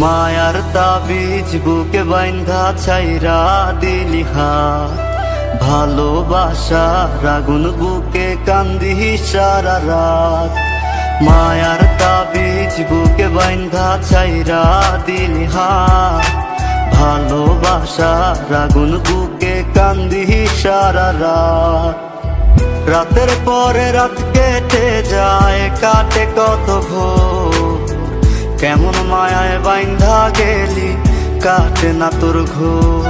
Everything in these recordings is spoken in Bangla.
মায়ার তাবিজ বুকে বাইন্ধা ছাইরা দিলি হাত, ভালোবাসার আগুন বুকে কান্দি সারা রাত। মায়ার তাবিজ বুকে বাইন্ধা ছাইরা দিলি হাত, ভালোবাসার আগুন বুকে কান্দি সারা রাত। রাতের পরে রাত কেটে যায়, কাটে কত ভোর, কেমন মায়ায় বাইন্ধা গেলি কাটে না তোর ঘোর।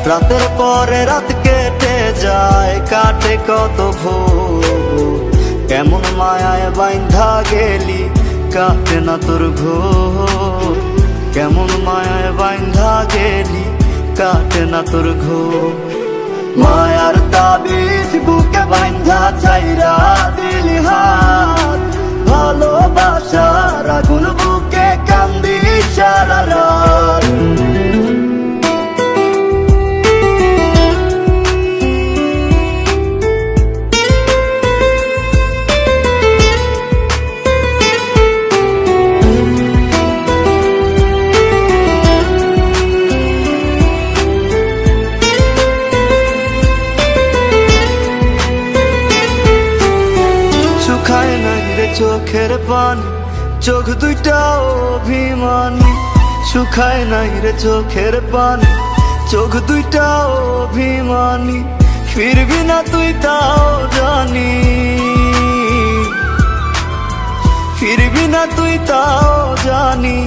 রাতের পরে রাত কেটে যায়, কাটে কত ভোর, কেমন মায়ায় বাইন্ধা গেলি কাটে না তোর ঘোর। কেমন মায়ায় বাইন্ধা গেলি কাটে না তোর ঘোর। মায়ার তাবিজ বুকে বাইন্ধা ছাইরা দিলি হাত, ভালোবাসার আগুন বুকে কান্দি সারা রাত। শুকায় নাই রে চোখের পানি, চোখ দুইটা অভিমানী। শুকায় নাই রে চোখের পানি, চোখ দুইটা অভিমানী। ফিরবি না তুই তাও জানি, ফিরবি না তুই তাও জানি।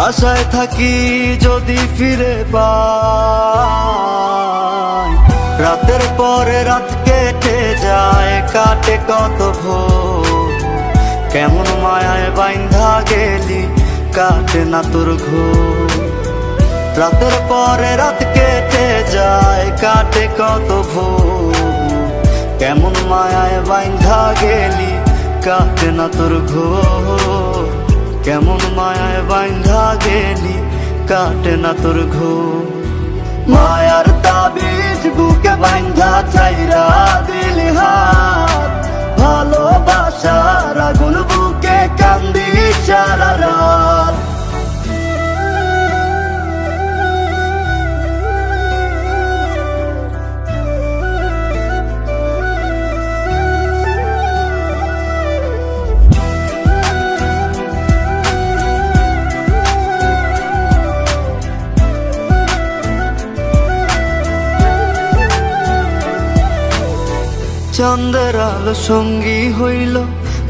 আশায় থাকি যদি ফিরে পাই। রাতের পরে রাত কেটে যায়, কাটে কত ভোর, কেমন মায়ায় বাইন্ধা গেলি কাটে না তোর ঘোর। রাতের পরে রাত কেটে যায়, কাটে কত ভোর, কেমন মায়ায় বাইন্ধা গেলি কাটে না তোর ঘোর। কেমন মায়ায় বাইন্ধা গেলি কাটে না তোর ঘোর। মায়ার তাবিজ বুকে বাইন্ধা ছাইরা দিলি হাত, ভালোবাসার আগুন বুকে কান্দি সারা রাত। চাঁদের আলো সঙ্গী হইল,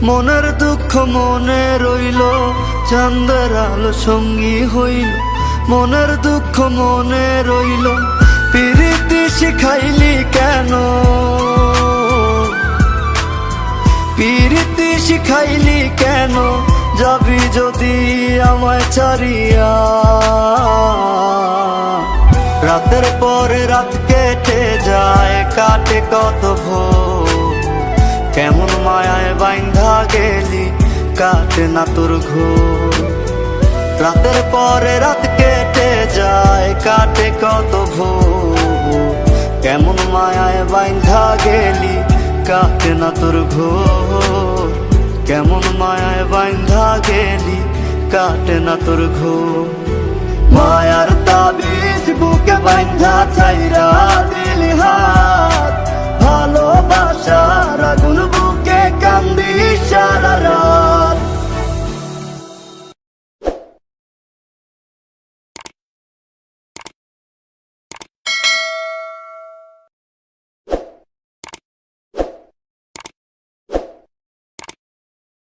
মনের দুঃখ মনে রইল। চাঁদের আলো সঙ্গী হইল, মনের দুঃখ মনে রইল। প্রীতি শিখাইলি কেন, প্রীতি শিখাইলি কেন, যাবি যদি আমায় ছাড়িয়া। রাতের পরে রাত কেটে যায়, কাটে কত ভোর, কেমন মায়ায় বাইন্ধা গেলি কাটে না তোর ঘোর। রাতের পরে রাত কেটে যায়, কাটে কত ভোর, কেমন মায়ায় বাইন্ধা গেলি কাটে না তোর ঘোর। কেমন মায়ায় বাইন্ধা গেলি কাটে না তোর ঘোর। মায়ার তাবিজ বুকে বাইন্ধা ছাইরা